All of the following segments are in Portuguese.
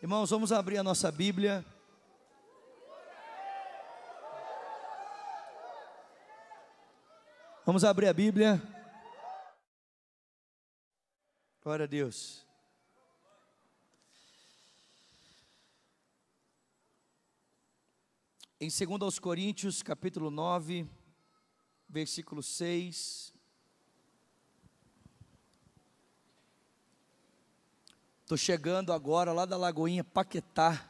Irmãos, vamos abrir a nossa Bíblia. Vamos abrir a Bíblia. Glória a Deus. Em 2 Coríntios, capítulo 9, versículo 6. Estou chegando agora lá da Lagoinha Paquetá.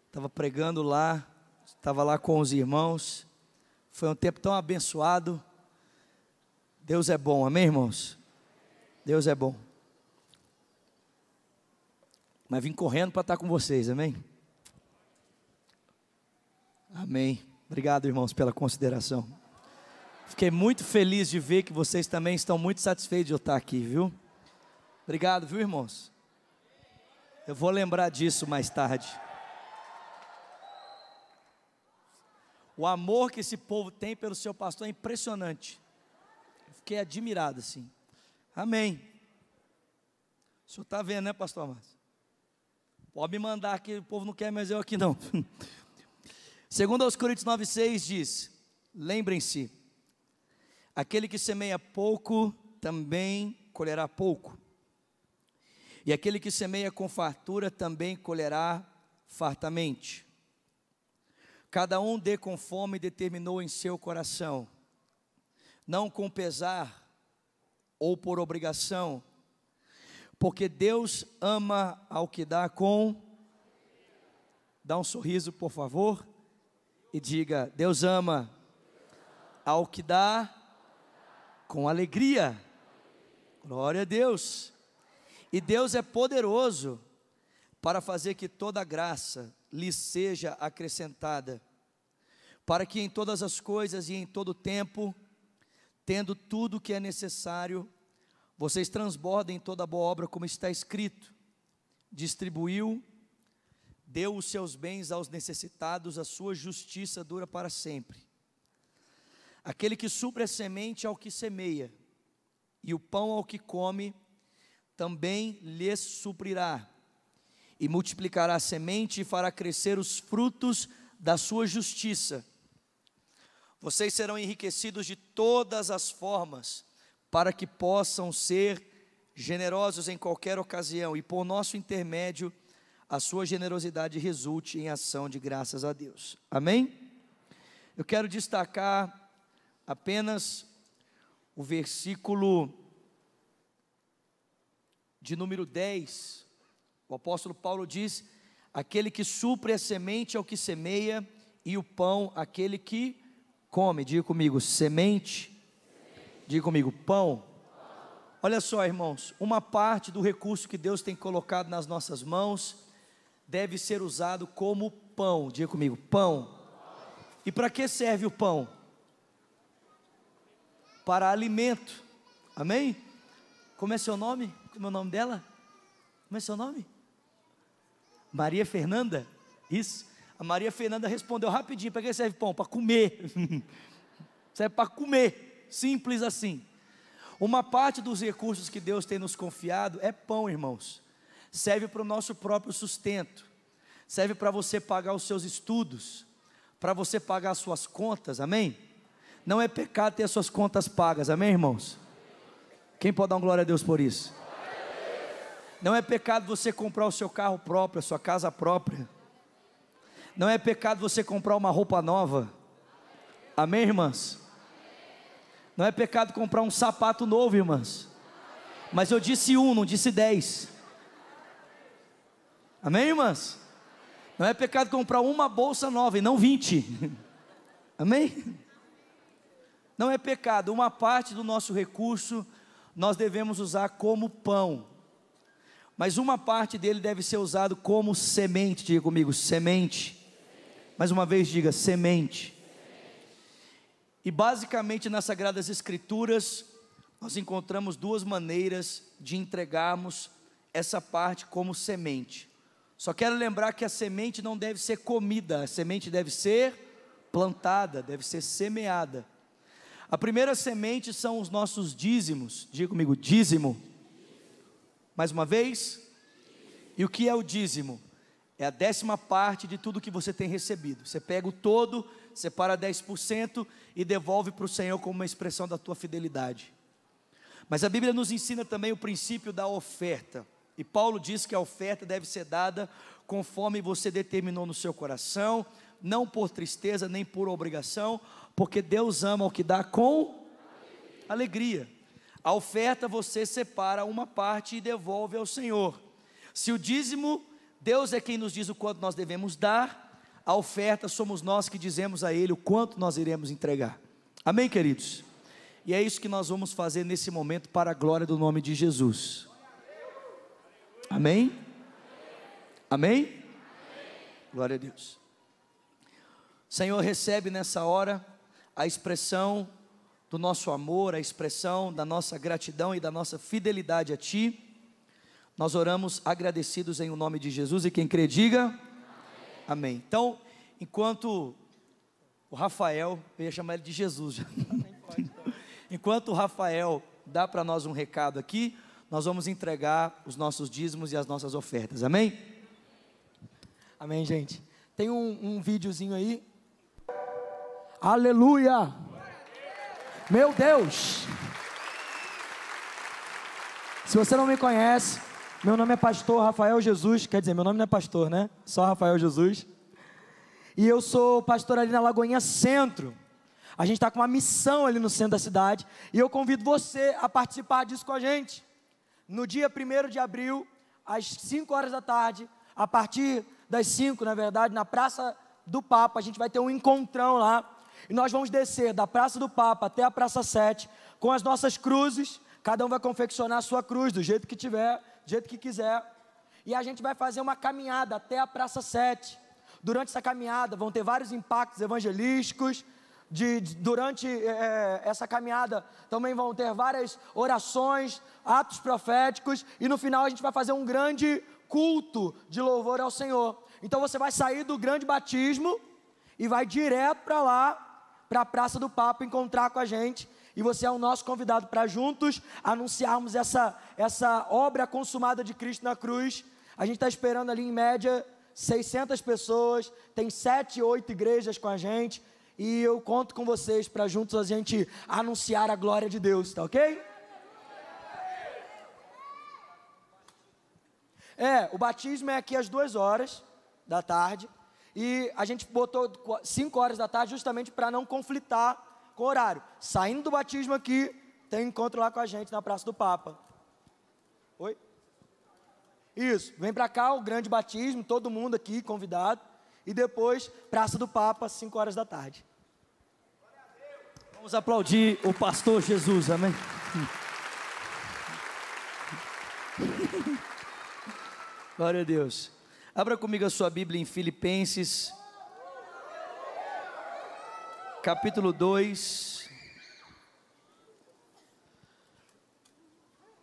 Estava pregando lá, estava lá com os irmãos. Foi um tempo tão abençoado. Deus é bom, amém, irmãos? Deus é bom. Mas vim correndo para estar com vocês, amém? Amém. Obrigado, irmãos, pela consideração. Fiquei muito feliz de ver que vocês também estão muito satisfeitos de eu estar aqui, viu? Obrigado, viu, irmãos? Eu vou lembrar disso mais tarde. O amor que esse povo tem pelo seu pastor é impressionante. Eu fiquei admirado assim. Amém. O senhor está vendo, né, pastor Márcio? Pode me mandar aqui, o povo não quer mais eu aqui não. 2 Coríntios 9,6 diz: lembrem-se, aquele que semeia pouco, também colherá pouco. E aquele que semeia com fartura, também colherá fartamente. Cada um dê conforme determinou em seu coração, não com pesar ou por obrigação, porque Deus ama ao que dá com... Dá um sorriso, por favor, e diga: Deus ama ao que dá com alegria. Glória a Deus. E Deus é poderoso para fazer que toda graça lhe seja acrescentada, para que em todas as coisas e em todo tempo, tendo tudo o que é necessário, vocês transbordem toda boa obra, como está escrito: distribuiu, deu os seus bens aos necessitados, a sua justiça dura para sempre. Aquele que supre a semente ao que semeia, e o pão ao que come, também lhes suprirá, e multiplicará a semente e fará crescer os frutos da sua justiça. Vocês serão enriquecidos de todas as formas, para que possam ser generosos em qualquer ocasião, e por nosso intermédio, a sua generosidade resulte em ação de graças a Deus. Amém? Eu quero destacar apenas o versículo de número 10, o apóstolo Paulo diz: aquele que supre a semente ao que semeia, e o pão aquele que come. Diga comigo, semente. Diga comigo, pão. Olha só, irmãos, uma parte do recurso que Deus tem colocado nas nossas mãos deve ser usado como pão. Diga comigo, pão. E para que serve o pão? Para alimento. Amém? Como é seu nome? Como é o nome dela? Como é seu nome? Maria Fernanda? Isso. A Maria Fernanda respondeu rapidinho: para que serve pão? Para comer. Serve para comer. Simples assim. Uma parte dos recursos que Deus tem nos confiado é pão, irmãos. Serve para o nosso próprio sustento. Serve para você pagar os seus estudos, para você pagar as suas contas, amém? Não é pecado ter as suas contas pagas, amém, irmãos? Quem pode dar uma glória a Deus por isso? Não é pecado você comprar o seu carro próprio, a sua casa própria. Não é pecado você comprar uma roupa nova. Amém, irmãs? Não é pecado comprar um sapato novo, irmãs. Mas eu disse um, não disse 10. Amém, irmãs? Não é pecado comprar uma bolsa nova e não 20. Amém? Não é pecado, uma parte do nosso recurso nós devemos usar como pão, mas uma parte dele deve ser usado como semente. Diga comigo, semente. Mais uma vez diga, semente. E basicamente nas Sagradas Escrituras nós encontramos duas maneiras de entregarmos essa parte como semente. Só quero lembrar que a semente não deve ser comida, a semente deve ser plantada, deve ser semeada. A primeira semente são os nossos dízimos. Diga comigo, dízimo. Mais uma vez. E o que é o dízimo? É a 10ª parte de tudo que você tem recebido. Você pega o todo, separa 10% e devolve para o Senhor como uma expressão da tua fidelidade. Mas a Bíblia nos ensina também o princípio da oferta. E Paulo diz que a oferta deve ser dada conforme você determinou no seu coração, não por tristeza nem por obrigação, porque Deus ama o que dá com alegria. A oferta você separa uma parte e devolve ao Senhor. Se o dízimo, Deus é quem nos diz o quanto nós devemos dar, a oferta somos nós que dizemos a Ele o quanto nós iremos entregar. Amém, queridos? E é isso que nós vamos fazer nesse momento para a glória do nome de Jesus. Amém? Amém? Glória a Deus. Senhor, recebe nessa hora a expressão do nosso amor, a expressão da nossa gratidão e da nossa fidelidade a Ti. Nós oramos agradecidos em o nome de Jesus, e quem crê diga amém. Amém. Então, enquanto o Rafael, eu ia chamar ele de Jesus já. Enquanto o Rafael dá para nós um recado aqui, nós vamos entregar os nossos dízimos e as nossas ofertas, amém? Amém, gente. Tem um videozinho aí. Aleluia! Meu Deus! Se você não me conhece, meu nome é pastor Rafael Jesus. Quer dizer, meu nome não é pastor, né? Só Rafael Jesus. E eu sou pastor ali na Lagoinha Centro. A gente está com uma missão ali no centro da cidade. E eu convido você a participar disso com a gente. No dia 1º de abril, às 5 horas da tarde, a partir das 5, na verdade, na Praça do Papa, a gente vai ter um encontrão lá. E nós vamos descer da Praça do Papa até a Praça 7, com as nossas cruzes. Cada um vai confeccionar a sua cruz, do jeito que tiver, do jeito que quiser. E a gente vai fazer uma caminhada até a Praça 7. Durante essa caminhada vão ter vários impactos evangelísticos. Durante essa caminhada também vão ter várias orações, atos proféticos. E no final a gente vai fazer um grande culto de louvor ao Senhor. Então você vai sair do grande batismo e vai direto para lá, para a Praça do Papa, encontrar com a gente. E você é o nosso convidado para juntos anunciarmos essa obra consumada de Cristo na cruz. A gente está esperando ali em média 600 pessoas, tem 7, 8 igrejas com a gente. E eu conto com vocês para juntos a gente anunciar a glória de Deus, tá ok? O batismo é aqui às 2 horas da tarde. E a gente botou 5 horas da tarde justamente para não conflitar com o horário. Saindo do batismo aqui, tem encontro lá com a gente na Praça do Papa. Oi? Isso, vem para cá o grande batismo, todo mundo aqui convidado. E depois, Praça do Papa, 5 horas da tarde. Vamos aplaudir o pastor Jesus, amém? Glória a Deus. Abra comigo a sua Bíblia em Filipenses, capítulo 2,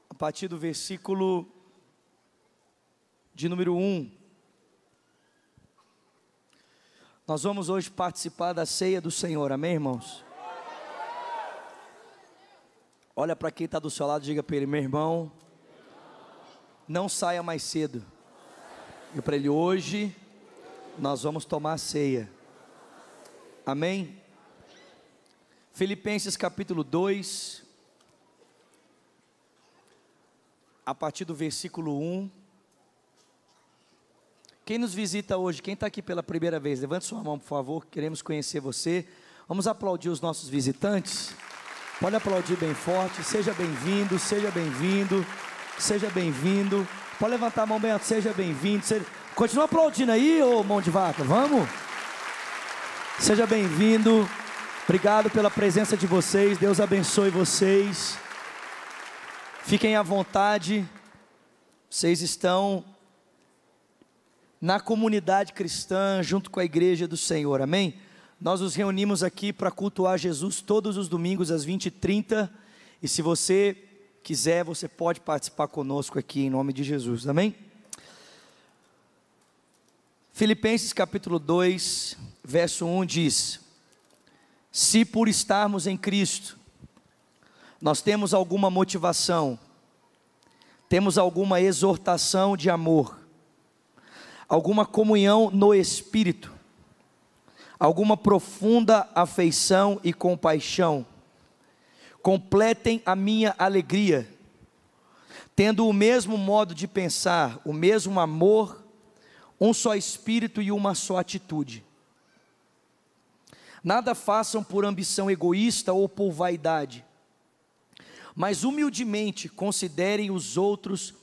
a partir do versículo de número 1. Nós vamos hoje participar da ceia do Senhor, amém, irmãos? Olha para quem está do seu lado e diga para ele: meu irmão, não saia mais cedo. Diga para ele: hoje nós vamos tomar a ceia, amém? Filipenses capítulo 2, a partir do versículo 1. Quem nos visita hoje, quem está aqui pela primeira vez, levante sua mão por favor, queremos conhecer você. Vamos aplaudir os nossos visitantes. Pode aplaudir bem forte. Seja bem-vindo, seja bem-vindo, seja bem-vindo. Pode levantar a mão bem alta, seja bem-vindo. Continua aplaudindo aí, ô mão de vaca, vamos? Seja bem-vindo. Obrigado pela presença de vocês, Deus abençoe vocês. Fiquem à vontade. Vocês estão na comunidade cristã, junto com a igreja do Senhor, amém? Nós nos reunimos aqui para cultuar Jesus todos os domingos às 20h30, e se você quiser, você pode participar conosco aqui em nome de Jesus, amém? Filipenses capítulo 2, verso 1 diz: se por estarmos em Cristo, nós temos alguma motivação, temos alguma exortação de amor, alguma comunhão no Espírito, alguma profunda afeição e compaixão. Completem a minha alegria, tendo o mesmo modo de pensar, o mesmo amor, um só espírito e uma só atitude. Nada façam por ambição egoísta ou por vaidade, mas humildemente considerem os outros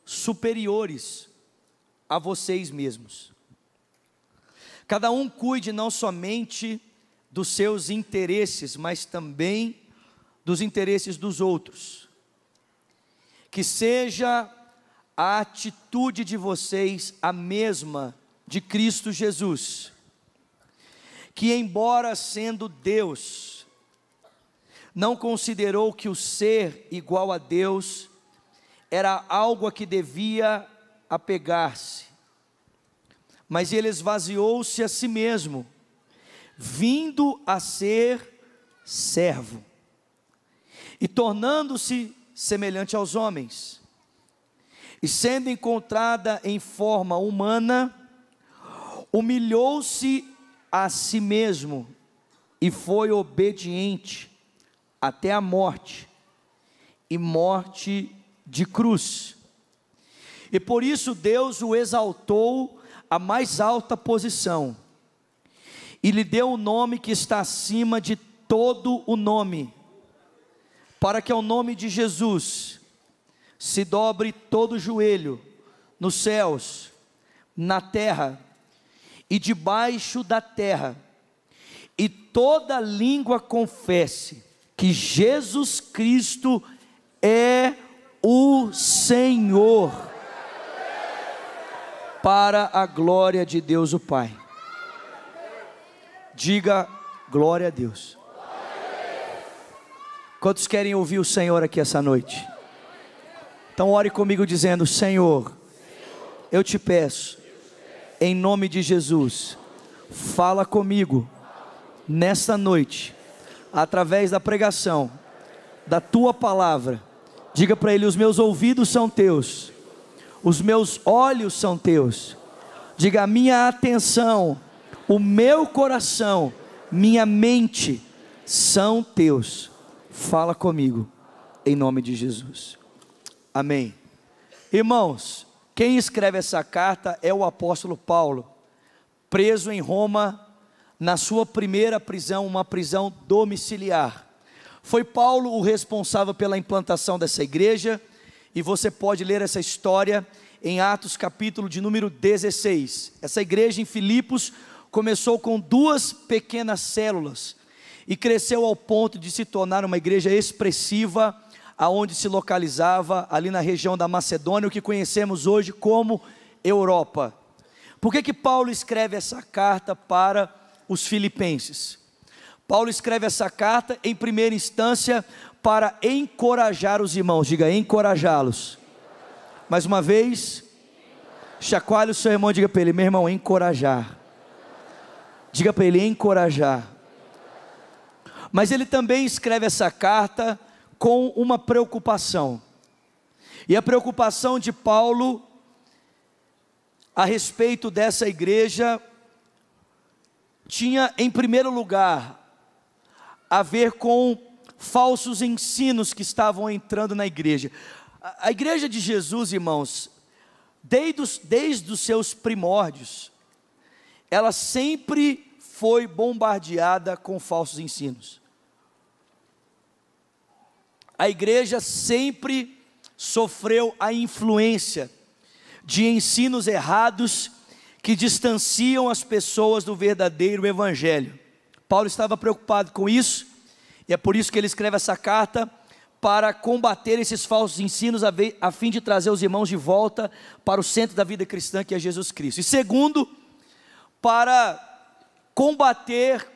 superiores a vocês mesmos. Cada um cuide não somente dos seus interesses, mas também dos interesses dos outros. Que seja a atitude de vocês a mesma de Cristo Jesus, que embora sendo Deus, não considerou que o ser igual a Deus era algo a que devia apegar-se, mas ele esvaziou-se a si mesmo, vindo a ser servo, e tornando-se semelhante aos homens, e sendo encontrada em forma humana, humilhou-se a si mesmo, e foi obediente até a morte, e morte de cruz. E por isso Deus o exaltou à mais alta posição, e lhe deu o nome que está acima de todo o nome, para que ao nome de Jesus se dobre todo o joelho, nos céus, na terra e debaixo da terra, e toda língua confesse que Jesus Cristo é o Senhor, para a glória de Deus o Pai. Diga glória a Deus. Quantos querem ouvir o Senhor aqui essa noite? Então ore comigo dizendo: Senhor, eu te peço, em nome de Jesus, fala comigo nesta noite, através da pregação da tua palavra. Diga para ele: os meus ouvidos são teus, os meus olhos são teus. Diga: a minha atenção, o meu coração, minha mente são teus. Fala comigo, em nome de Jesus. Amém. Irmãos, quem escreve essa carta é o apóstolo Paulo, preso em Roma, na sua primeira prisão, uma prisão domiciliar. Foi Paulo o responsável pela implantação dessa igreja, e você pode ler essa história em Atos capítulo de número 16. Essa igreja em Filipos começou com 2 pequenas células, e cresceu ao ponto de se tornar uma igreja expressiva, aonde se localizava ali na região da Macedônia, o que conhecemos hoje como Europa. Por que Paulo escreve essa carta para os filipenses? Paulo escreve essa carta em primeira instância para encorajar os irmãos. Diga: encorajá-los. Mais uma vez, chacoalhe o seu irmão e diga para ele: meu irmão, encorajar. Diga para ele: encorajar. Mas ele também escreve essa carta com uma preocupação, e a preocupação de Paulo a respeito dessa igreja tinha em primeiro lugar a ver com falsos ensinos que estavam entrando na igreja. A igreja de Jesus, irmãos, desde os seus primórdios, ela sempre foi bombardeada com falsos ensinos. A igreja sempre sofreu a influência de ensinos errados que distanciam as pessoas do verdadeiro evangelho. Paulo estava preocupado com isso, e é por isso que ele escreve essa carta, para combater esses falsos ensinos, a fim de trazer os irmãos de volta para o centro da vida cristã, que é Jesus Cristo. E segundo, para combater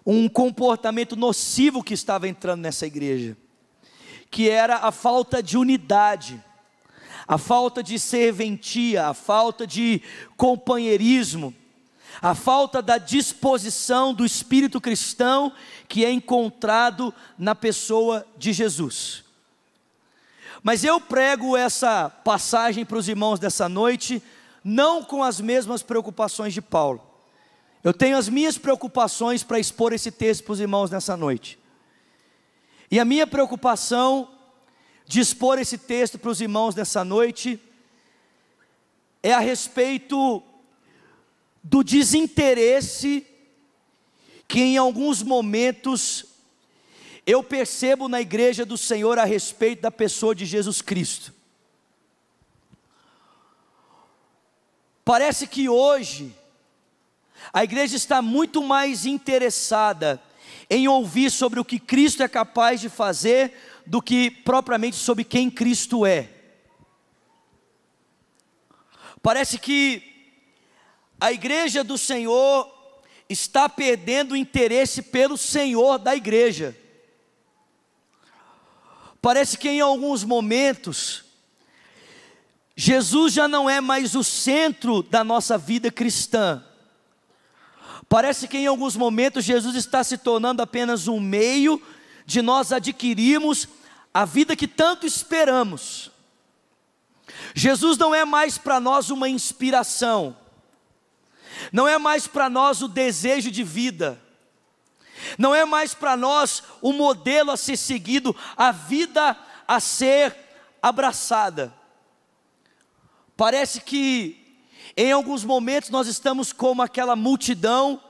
um comportamento nocivo que estava entrando nessa igreja, que era a falta de unidade, a falta de serventia, a falta de companheirismo, a falta da disposição do espírito cristão que é encontrado na pessoa de Jesus. Mas eu prego essa passagem para os irmãos dessa noite, não com as mesmas preocupações de Paulo. Eu tenho as minhas preocupações para expor esse texto para os irmãos nessa noite. E a minha preocupação de expor esse texto para os irmãos nessa noite é a respeito do desinteresse que em alguns momentos eu percebo na igreja do Senhor a respeito da pessoa de Jesus Cristo. Parece que hoje a igreja está muito mais interessada em ouvir sobre o que Cristo é capaz de fazer do que propriamente sobre quem Cristo é. Parece que a igreja do Senhor está perdendo o interesse pelo Senhor da igreja. Parece que em alguns momentos Jesus já não é mais o centro da nossa vida cristã. Parece que em alguns momentos Jesus está se tornando apenas um meio de nós adquirirmos a vida que tanto esperamos. Jesus não é mais para nós uma inspiração, não é mais para nós o desejo de vida, não é mais para nós o modelo a ser seguido, a vida a ser abraçada. Parece que em alguns momentos nós estamos como aquela multidão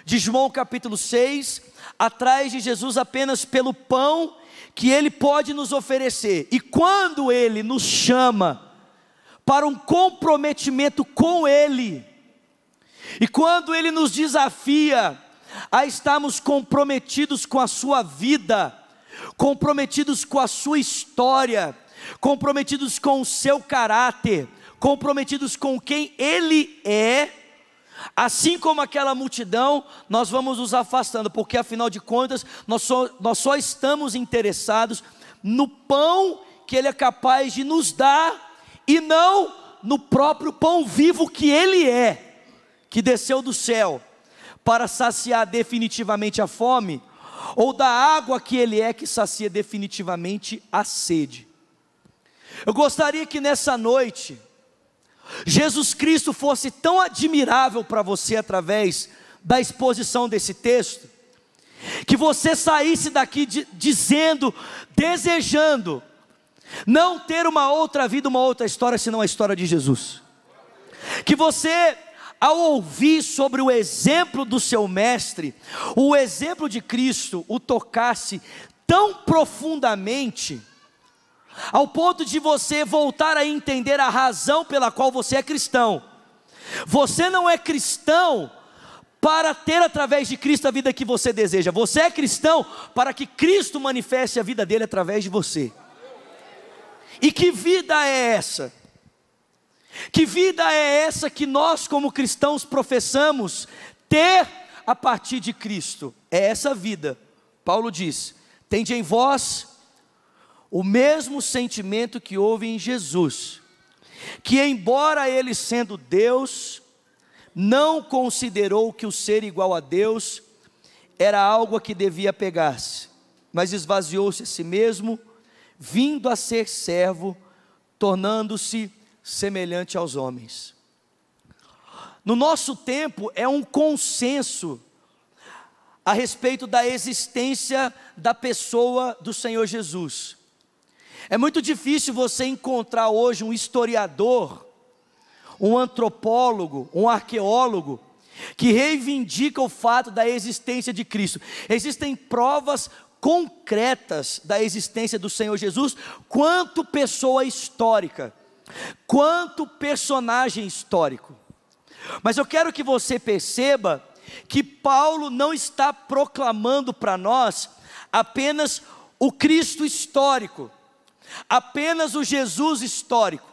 de João capítulo 6, atrás de Jesus apenas pelo pão que Ele pode nos oferecer. E quando Ele nos chama para um comprometimento com Ele, e quando Ele nos desafia a estarmos comprometidos com a sua vida, comprometidos com a sua história, comprometidos com o seu caráter, comprometidos com quem Ele é, assim como aquela multidão, nós vamos nos afastando, porque afinal de contas, nós só estamos interessados no pão que Ele é capaz de nos dar, e não no próprio pão vivo que Ele é, que desceu do céu, para saciar definitivamente a fome, ou da água que Ele é, que sacia definitivamente a sede. Eu gostaria que nessa noite, Jesus Cristo fosse tão admirável para você através da exposição desse texto, que você saísse daqui dizendo, desejando, não ter uma outra vida, uma outra história, senão a história de Jesus. Que você, ao ouvir sobre o exemplo do seu mestre, o exemplo de Cristo, o tocasse tão profundamente, ao ponto de você voltar a entender a razão pela qual você é cristão. Você não é cristão para ter através de Cristo a vida que você deseja. Você é cristão para que Cristo manifeste a vida dele através de você. E que vida é essa? Que vida é essa que nós como cristãos professamos ter a partir de Cristo? É essa vida. Paulo diz, tende em vós o mesmo sentimento que houve em Jesus, que embora Ele sendo Deus, não considerou que o ser igual a Deus era algo a que devia apegar-se, mas esvaziou-se a si mesmo, vindo a ser servo, tornando-se semelhante aos homens. No nosso tempo é um consenso a respeito da existência da pessoa do Senhor Jesus. É muito difícil você encontrar hoje um historiador, um antropólogo, um arqueólogo, que reivindica o fato da existência de Cristo. Existem provas concretas da existência do Senhor Jesus, quanto pessoa histórica, quanto personagem histórico. Mas eu quero que você perceba que Paulo não está proclamando para nós apenas o Cristo histórico, apenas o Jesus histórico.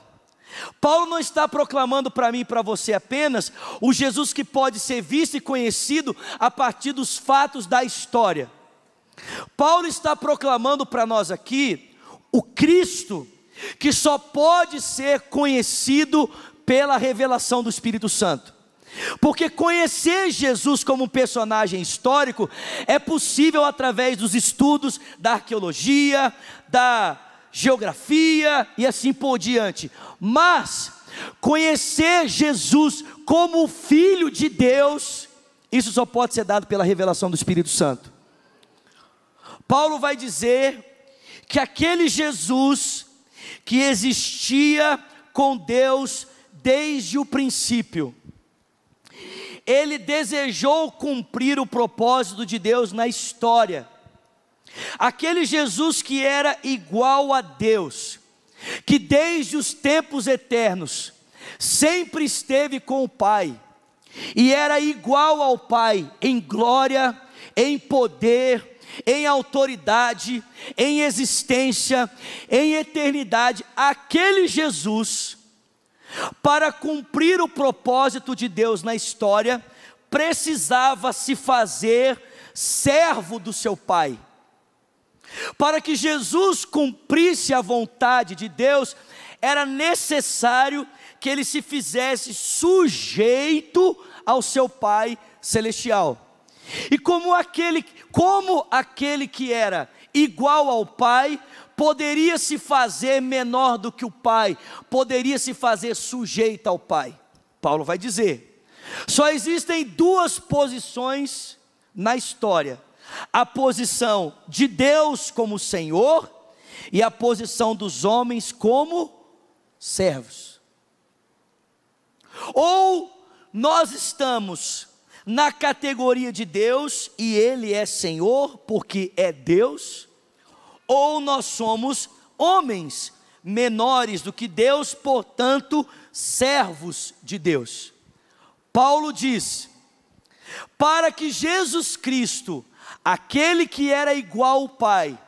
Paulo não está proclamando para mim e para você apenas o Jesus que pode ser visto e conhecido a partir dos fatos da história. Paulo está proclamando para nós aqui o Cristo que só pode ser conhecido pela revelação do Espírito Santo. Porque conhecer Jesus como um personagem histórico é possível através dos estudos da arqueologia, da geografia e assim por diante. Mas conhecer Jesus como Filho de Deus, isso só pode ser dado pela revelação do Espírito Santo. Paulo vai dizer que aquele Jesus que existia com Deus desde o princípio, ele desejou cumprir o propósito de Deus na história. Aquele Jesus que era igual a Deus, que desde os tempos eternos sempre esteve com o Pai, e era igual ao Pai em glória, em poder, em autoridade, em existência, em eternidade. Aquele Jesus, para cumprir o propósito de Deus na história, precisava se fazer servo do seu Pai. Para que Jesus cumprisse a vontade de Deus, era necessário que ele se fizesse sujeito ao seu Pai celestial. E como aquele que era igual ao Pai, poderia se fazer menor do que o Pai, poderia se fazer sujeito ao Pai. Paulo vai dizer, só existem duas posições na história: a posição de Deus como Senhor e a posição dos homens como servos. Ou nós estamos na categoria de Deus e Ele é Senhor porque é Deus, ou nós somos homens menores do que Deus, portanto servos de Deus. Paulo diz, para que Jesus Cristo, aquele que era igual ao Pai,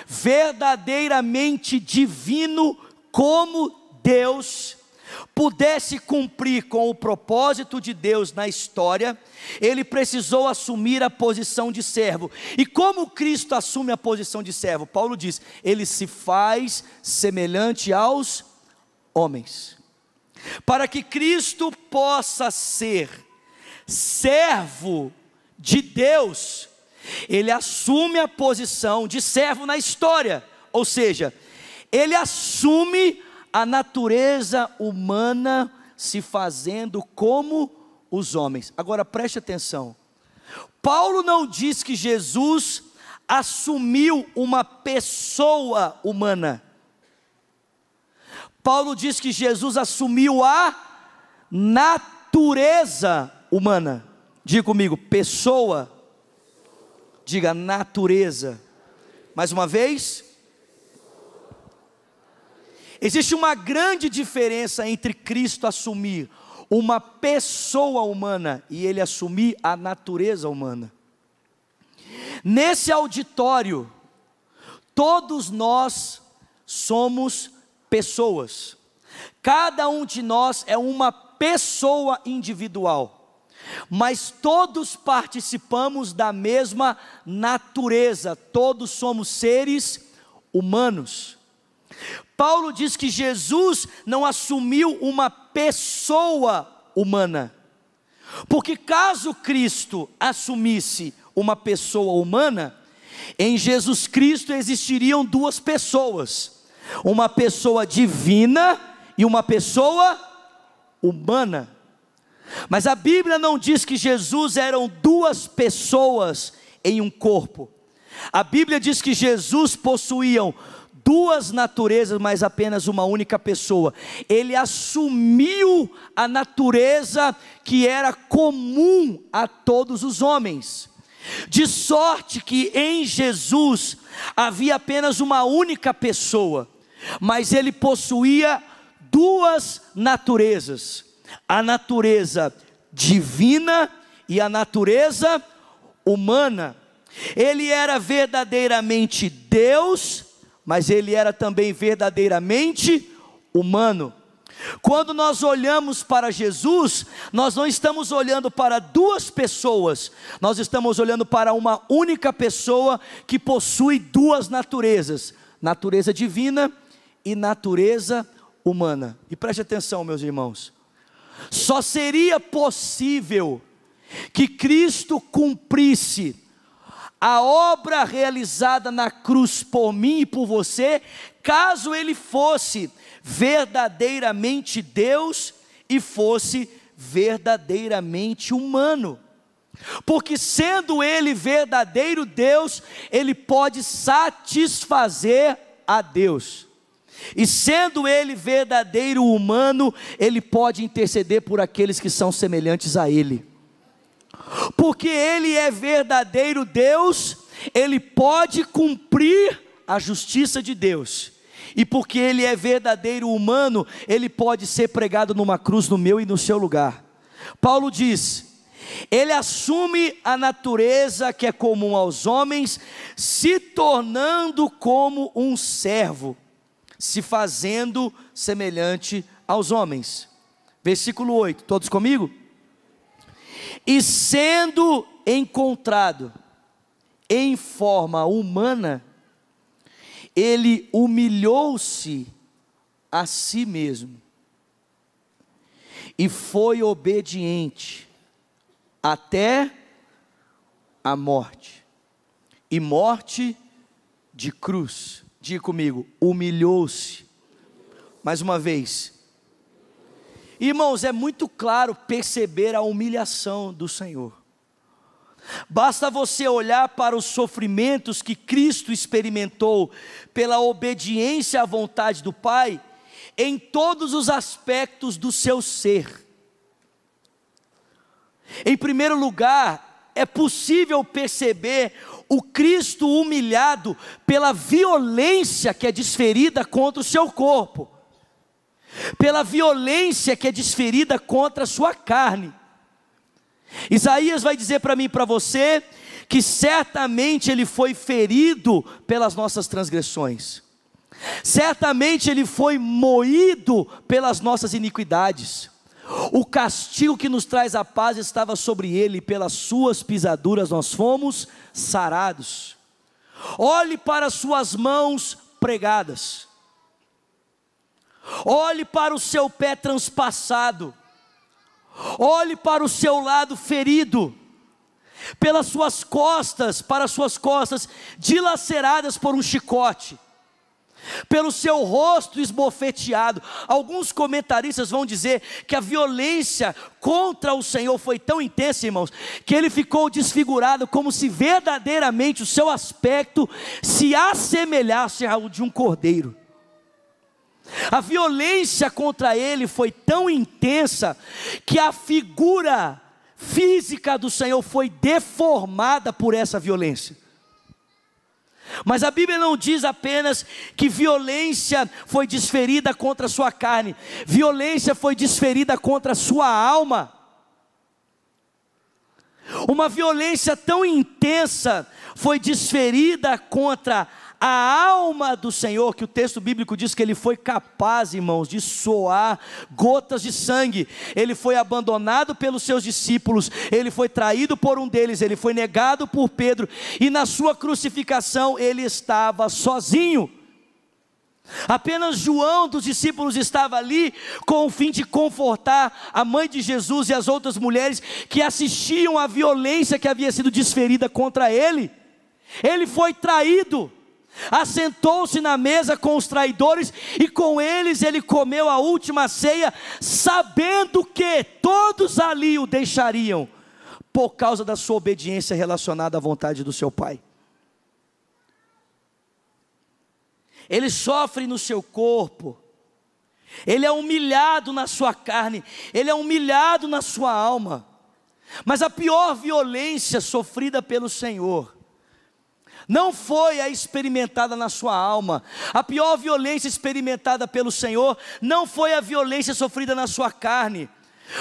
verdadeiramente divino como Deus, pudesse cumprir com o propósito de Deus na história, ele precisou assumir a posição de servo. E como Cristo assume a posição de servo? Paulo diz, ele se faz semelhante aos homens. Para que Cristo possa ser servo de Deus, ele assume a posição de servo na história, ou seja, ele assume a natureza humana se fazendo como os homens. Agora preste atenção, Paulo não diz que Jesus assumiu uma pessoa humana. Paulo diz que Jesus assumiu a natureza humana. Diga comigo, pessoa. Diga natureza. Mais uma vez. Existe uma grande diferença entre Cristo assumir uma pessoa humana e ele assumir a natureza humana. Nesse auditório, todos nós somos pessoas. Cada um de nós é uma pessoa individual, mas todos participamos da mesma natureza, todos somos seres humanos. Paulo diz que Jesus não assumiu uma pessoa humana, porque caso Cristo assumisse uma pessoa humana, em Jesus Cristo existiriam duas pessoas, uma pessoa divina e uma pessoa humana. Mas a Bíblia não diz que Jesus eram duas pessoas em um corpo. A Bíblia diz que Jesus possuía duas naturezas, mas apenas uma única pessoa. Ele assumiu a natureza que era comum a todos os homens, de sorte que em Jesus havia apenas uma única pessoa, mas ele possuía duas naturezas, a natureza divina e a natureza humana. Ele era verdadeiramente Deus, mas ele era também verdadeiramente humano. Quando nós olhamos para Jesus, nós não estamos olhando para duas pessoas, nós estamos olhando para uma única pessoa que possui duas naturezas, natureza divina e natureza humana. E preste atenção, meus irmãos, só seria possível que Cristo cumprisse a obra realizada na cruz por mim e por você, caso ele fosse verdadeiramente Deus e fosse verdadeiramente humano. Porque sendo ele verdadeiro Deus, ele pode satisfazer a Deus. E sendo ele verdadeiro humano, ele pode interceder por aqueles que são semelhantes a ele. Porque ele é verdadeiro Deus, ele pode cumprir a justiça de Deus. E porque ele é verdadeiro humano, ele pode ser pregado numa cruz no meu e no seu lugar. Paulo diz: ele assume a natureza que é comum aos homens, se tornando como um servo, se fazendo semelhante aos homens. Versículo 8, todos comigo? E sendo encontrado em forma humana, ele humilhou-se a si mesmo, e foi obediente até a morte, e morte de cruz. Diga comigo, humilhou-se. Mais uma vez. Irmãos, é muito claro perceber a humilhação do Senhor. Basta você olhar para os sofrimentos que Cristo experimentou pela obediência à vontade do Pai, em todos os aspectos do seu ser. Em primeiro lugar, é possível perceber o Cristo humilhado pela violência que é desferida contra o seu corpo, pela violência que é desferida contra a sua carne. Isaías vai dizer para mim e para você, que certamente ele foi ferido pelas nossas transgressões, certamente ele foi moído pelas nossas iniquidades, o castigo que nos traz a paz estava sobre ele, e pelas suas pisaduras nós fomos sarados. Olhe para as suas mãos pregadas, olhe para o seu pé transpassado, olhe para o seu lado ferido, pelas suas costas, para as suas costas dilaceradas por um chicote, pelo seu rosto esbofeteado. Alguns comentaristas vão dizer que a violência contra o Senhor foi tão intensa, irmãos, que ele ficou desfigurado, como se verdadeiramente o seu aspecto se assemelhasse ao de um cordeiro. A violência contra ele foi tão intensa, que a figura física do Senhor foi deformada por essa violência. Mas a Bíblia não diz apenas que violência foi desferida contra a sua carne, violência foi desferida contra a sua alma. Uma violência tão intensa foi desferida contra a alma do Senhor, que o texto bíblico diz que ele foi capaz, irmãos, de suar gotas de sangue. Ele foi abandonado pelos seus discípulos, ele foi traído por um deles, ele foi negado por Pedro, e na sua crucificação ele estava sozinho. Apenas João dos discípulos estava ali com o fim de confortar a mãe de Jesus e as outras mulheres que assistiam à violência que havia sido desferida contra ele. Ele foi traído, assentou-se na mesa com os traidores, e com eles ele comeu a última ceia, sabendo que todos ali o deixariam, por causa da sua obediência relacionada à vontade do seu Pai. Ele sofre no seu corpo, ele é humilhado na sua carne, ele é humilhado na sua alma. Mas a pior violência sofrida pelo Senhor não foi a experimentada na sua alma. A pior violência experimentada pelo Senhor não foi a violência sofrida na sua carne,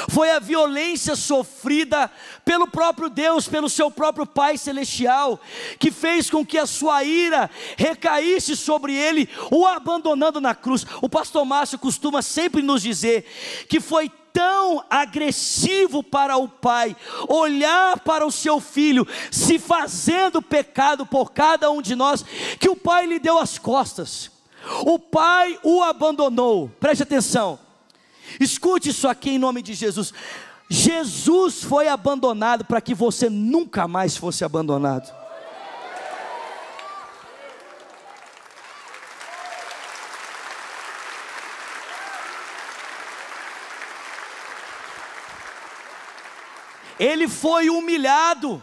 foi a violência sofrida pelo próprio Deus, pelo seu próprio Pai Celestial, que fez com que a sua ira recaísse sobre ele, o abandonando na cruz. O pastor Márcio costuma sempre nos dizer que foi tão agressivo para o Pai olhar para o seu filho se fazendo pecado por cada um de nós, que o Pai lhe deu as costas, o Pai o abandonou. Preste atenção, escute isso aqui em nome de Jesus. Jesus foi abandonado para que você nunca mais fosse abandonado. Ele foi humilhado.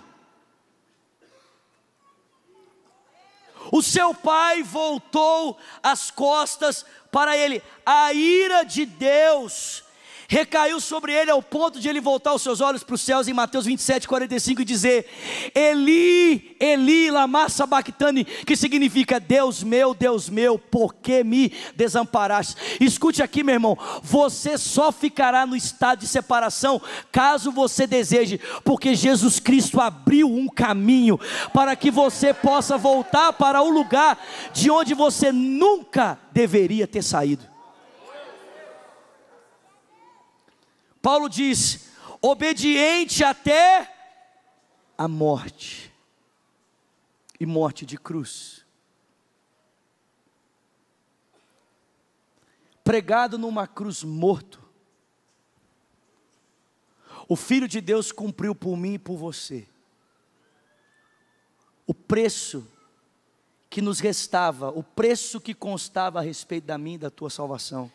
O seu pai voltou as costas para ele. A ira de Deus recaiu sobre ele ao ponto de ele voltar os seus olhos para os céus em Mateus 27:45 e dizer: Eli, Eli, lama sabachthani, que significa: Deus meu, por que me desamparaste? Escute aqui, meu irmão, você só ficará no estado de separação caso você deseje, porque Jesus Cristo abriu um caminho para que você possa voltar para o lugar de onde você nunca deveria ter saído. Paulo diz: obediente até a morte, e morte de cruz, pregado numa cruz, morto. O Filho de Deus cumpriu por mim e por você o preço que nos restava, o preço que constava a respeito da minha e da tua salvação.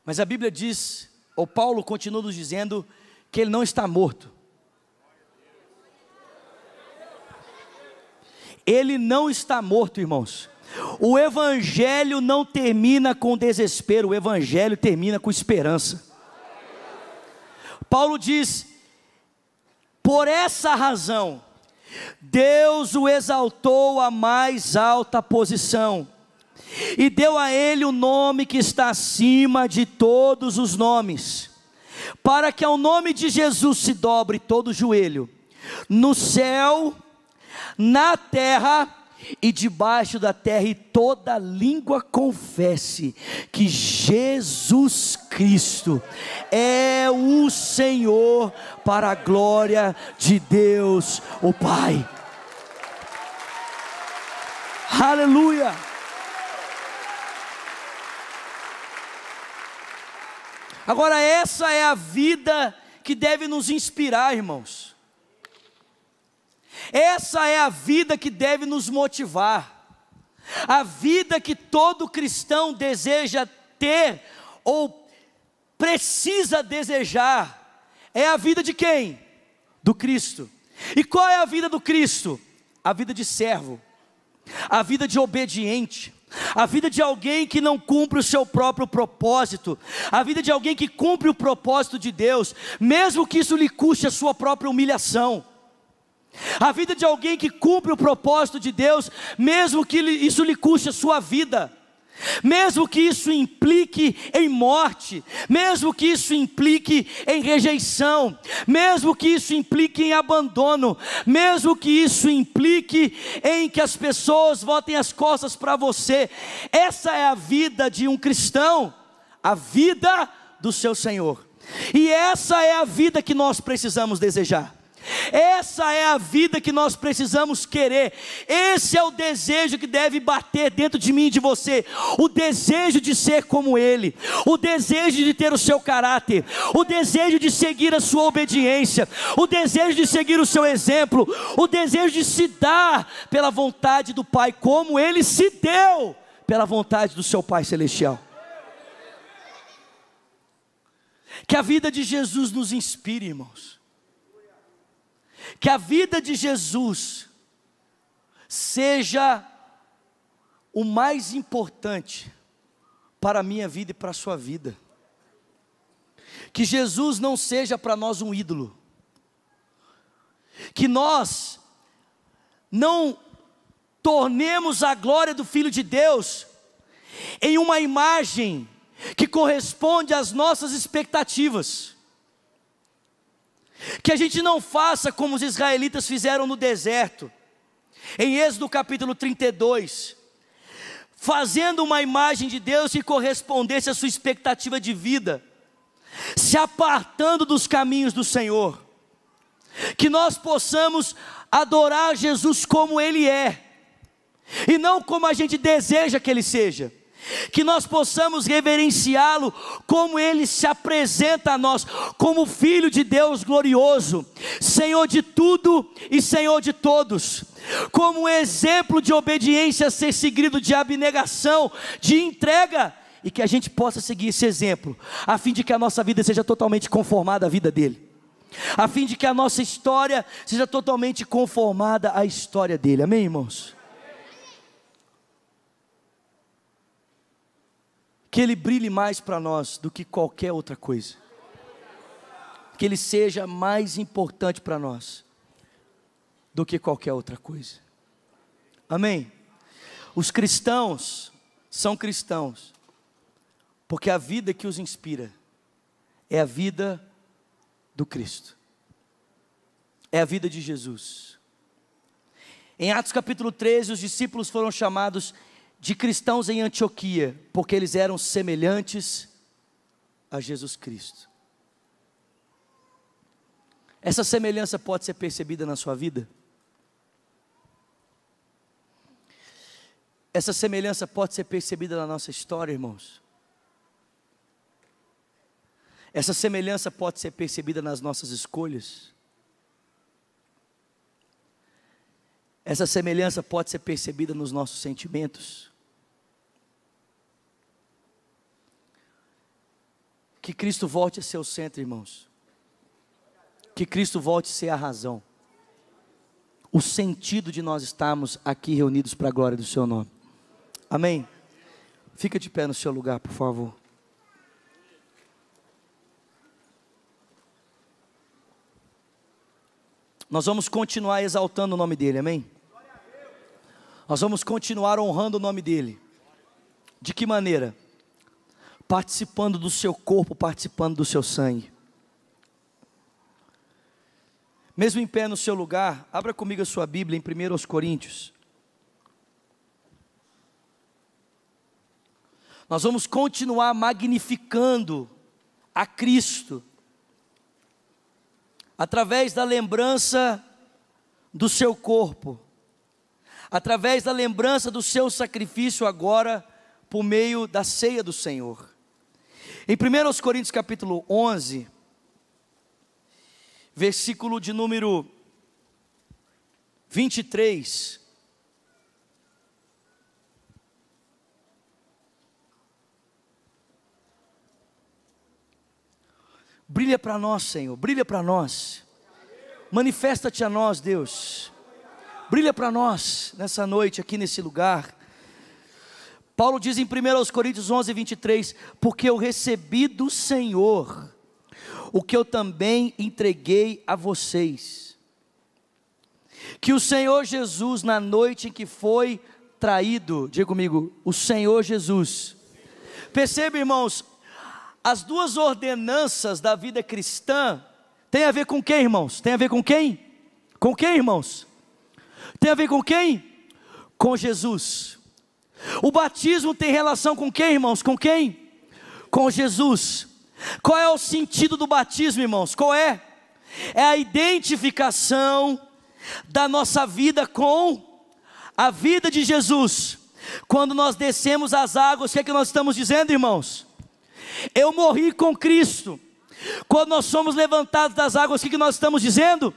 Mas a Bíblia diz, ou Paulo continua nos dizendo, que ele não está morto. Ele não está morto, irmãos. O Evangelho não termina com desespero, o Evangelho termina com esperança. Paulo diz: por essa razão, Deus o exaltou à mais alta posição, e deu a ele o nome que está acima de todos os nomes, para que ao nome de Jesus se dobre todo o joelho, no céu, na terra e debaixo da terra, e toda língua confesse que Jesus Cristo é o Senhor, para a glória de Deus o Pai. Aleluia! Agora, essa é a vida que deve nos inspirar, irmãos. Essa é a vida que deve nos motivar. A vida que todo cristão deseja ter, ou precisa desejar, é a vida de quem? Do Cristo. E qual é a vida do Cristo? A vida de servo, a vida de obediente, a vida de alguém que não cumpre o seu próprio propósito, a vida de alguém que cumpre o propósito de Deus, mesmo que isso lhe custe a sua própria humilhação. A vida de alguém que cumpre o propósito de Deus, mesmo que isso lhe custe a sua vida, mesmo que isso implique em morte, mesmo que isso implique em rejeição, mesmo que isso implique em abandono, mesmo que isso implique em que as pessoas voltem as costas para você. Essa é a vida de um cristão, a vida do seu Senhor, e essa é a vida que nós precisamos desejar. Essa é a vida que nós precisamos querer. Esse é o desejo que deve bater dentro de mim e de você. O desejo de ser como Ele, o desejo de ter o seu caráter, o desejo de seguir a sua obediência, o desejo de seguir o seu exemplo, o desejo de se dar pela vontade do Pai, como Ele se deu pela vontade do seu Pai Celestial. Que a vida de Jesus nos inspire, irmãos. Que a vida de Jesus seja o mais importante para a minha vida e para a sua vida. Que Jesus não seja para nós um ídolo. Que nós não tornemos a glória do Filho de Deus em uma imagem que corresponde às nossas expectativas. Que a gente não faça como os israelitas fizeram no deserto, em Êxodo capítulo 32, fazendo uma imagem de Deus que correspondesse à sua expectativa de vida, se apartando dos caminhos do Senhor. Que nós possamos adorar Jesus como Ele é, e não como a gente deseja que Ele seja. Que nós possamos reverenciá-lo como Ele se apresenta a nós, como Filho de Deus glorioso, Senhor de tudo e Senhor de todos, como um exemplo de obediência a ser seguido, de abnegação, de entrega e que a gente possa seguir esse exemplo, a fim de que a nossa vida seja totalmente conformada à vida dele, a fim de que a nossa história seja totalmente conformada à história dele. Amém, irmãos? Que ele brilhe mais para nós do que qualquer outra coisa, que ele seja mais importante para nós do que qualquer outra coisa. Amém? Os cristãos são cristãos porque a vida que os inspira é a vida do Cristo, é a vida de Jesus. Em Atos capítulo 13, os discípulos foram chamados de cristãos em Antioquia, porque eles eram semelhantes a Jesus Cristo. Essa semelhança pode ser percebida na sua vida? Essa semelhança pode ser percebida na nossa história, irmãos? Essa semelhança pode ser percebida nas nossas escolhas? Essa semelhança pode ser percebida nos nossos sentimentos? Que Cristo volte a ser o centro, irmãos. Que Cristo volte a ser a razão, o sentido de nós estarmos aqui reunidos para a glória do seu nome. Amém? Fica de pé no seu lugar, por favor. Nós vamos continuar exaltando o nome dele, amém? Nós vamos continuar honrando o nome dele. De que maneira? Participando do seu corpo, participando do seu sangue. Mesmo em pé no seu lugar, abra comigo a sua Bíblia em 1 Coríntios. Nós vamos continuar magnificando a Cristo, através da lembrança do seu corpo, através da lembrança do seu sacrifício agora, por meio da ceia do Senhor. Em 1 Coríntios capítulo 11, versículo de número 23, brilha para nós, Senhor, brilha para nós, manifesta-te a nós, Deus, brilha para nós, nessa noite, aqui nesse lugar. Paulo diz em 1 Coríntios 11, 23, porque eu recebi do Senhor o que eu também entreguei a vocês, que o Senhor Jesus, na noite em que foi traído, diga comigo, o Senhor Jesus, perceba, irmãos, as duas ordenanças da vida cristã, tem a ver com quem, irmãos? Tem a ver com quem? Com quem, irmãos? Tem a ver com quem? Com Jesus. O batismo tem relação com quem, irmãos? Com quem? Com Jesus. Qual é o sentido do batismo, irmãos? Qual é? É a identificação da nossa vida com a vida de Jesus. Quando nós descemos as águas, o que é que nós estamos dizendo, irmãos? Eu morri com Cristo. Quando nós somos levantados das águas, o que nós estamos dizendo?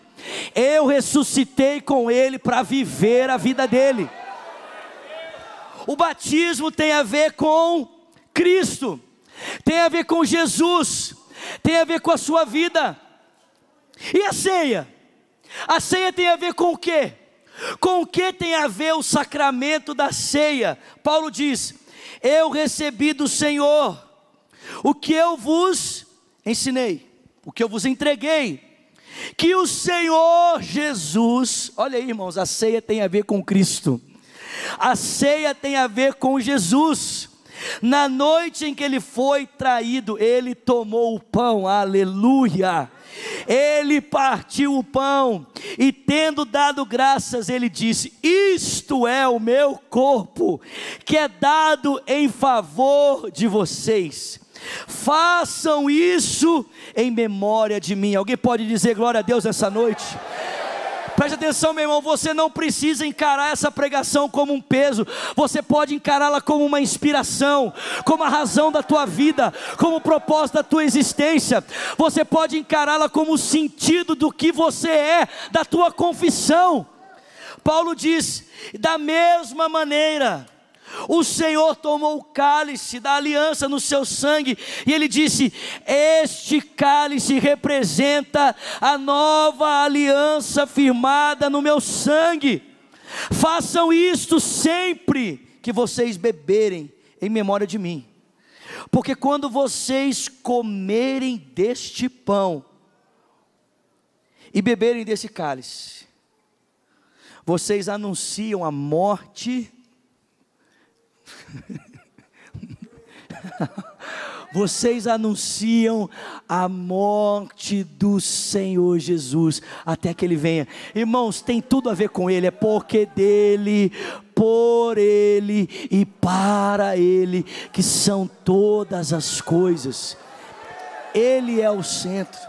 Eu ressuscitei com Ele para viver a vida dele. O batismo tem a ver com Cristo, tem a ver com Jesus, tem a ver com a sua vida. E a ceia? A ceia tem a ver com o quê? Com o que tem a ver o sacramento da ceia? Paulo diz, eu recebi do Senhor o que eu vos ensinei, o que eu vos entreguei, que o Senhor Jesus, olha aí, irmãos, a ceia tem a ver com Cristo, a ceia tem a ver com Jesus. Na noite em que ele foi traído, ele tomou o pão, aleluia, ele partiu o pão, e tendo dado graças, ele disse, isto é o meu corpo, que é dado em favor de vocês, façam isso em memória de mim. Alguém pode dizer glória a Deus nessa noite? Preste atenção, meu irmão, você não precisa encarar essa pregação como um peso, você pode encará-la como uma inspiração, como a razão da tua vida, como o propósito da tua existência. Você pode encará-la como o sentido do que você é, da tua confissão. Paulo diz, da mesma maneira, O Senhor tomou o cálice da aliança no seu sangue, e Ele disse: este cálice representa a nova aliança firmada no meu sangue. Façam isto sempre que vocês beberem em memória de mim. Porque quando vocês comerem deste pão e beberem desse cálice, vocês anunciam a morte. Vocês anunciam a morte do Senhor Jesus até que Ele venha. Irmãos, tem tudo a ver com Ele. É porque dEle, por Ele e para Ele que são todas as coisas. Ele é o centro.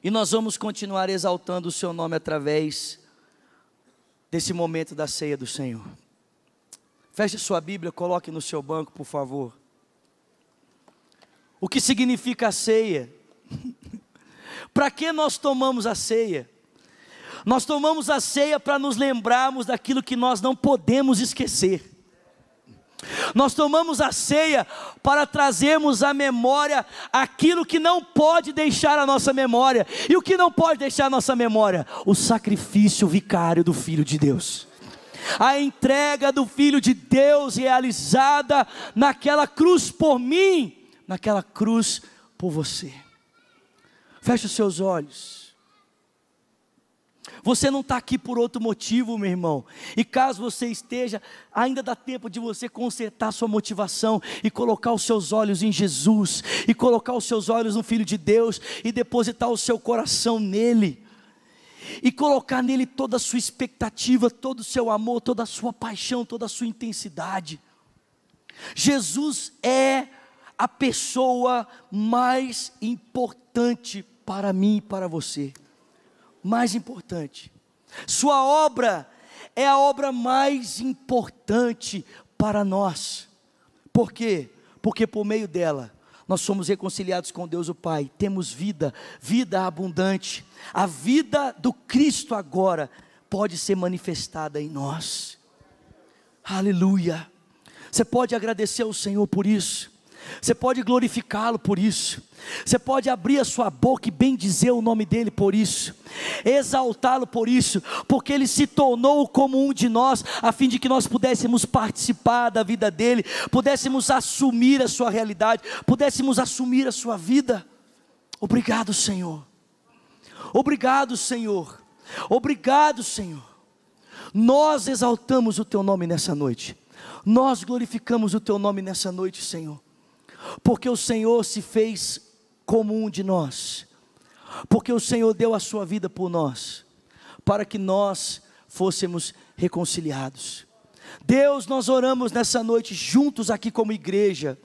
E nós vamos continuar exaltando o seu nome através desse momento da ceia do Senhor. Feche sua Bíblia, coloque no seu banco, por favor. O que significa a ceia? Para que nós tomamos a ceia? Nós tomamos a ceia para nos lembrarmos daquilo que nós não podemos esquecer. Nós tomamos a ceia para trazermos à memória aquilo que não pode deixar a nossa memória. E o que não pode deixar a nossa memória? O sacrifício vicário do Filho de Deus. A entrega do Filho de Deus realizada naquela cruz por mim, naquela cruz por você. Feche os seus olhos. Você não está aqui por outro motivo, meu irmão. E caso você esteja, ainda dá tempo de você consertar sua motivação e colocar os seus olhos em Jesus, e colocar os seus olhos no Filho de Deus, e depositar o seu coração nele, e colocar nele toda a sua expectativa, todo o seu amor, toda a sua paixão, toda a sua intensidade. Jesus é a pessoa mais importante para mim e para você. Mais importante. Sua obra é a obra mais importante para nós. Por quê? Porque por meio dela nós somos reconciliados com Deus o Pai, temos vida, vida abundante. A vida do Cristo agora pode ser manifestada em nós. Aleluia. Você pode agradecer ao Senhor por isso. Você pode glorificá-lo por isso. Você pode abrir a sua boca e bendizer o nome dele por isso, exaltá-lo por isso, porque ele se tornou como um de nós, a fim de que nós pudéssemos participar da vida dele, pudéssemos assumir a sua realidade, pudéssemos assumir a sua vida. Obrigado, Senhor. Obrigado, Senhor. Obrigado, Senhor. Nós exaltamos o teu nome nessa noite. Nós glorificamos o teu nome nessa noite, Senhor. Porque o Senhor se fez como um de nós, porque o Senhor deu a sua vida por nós, para que nós fôssemos reconciliados. Deus, nós oramos nessa noite juntos aqui como igreja.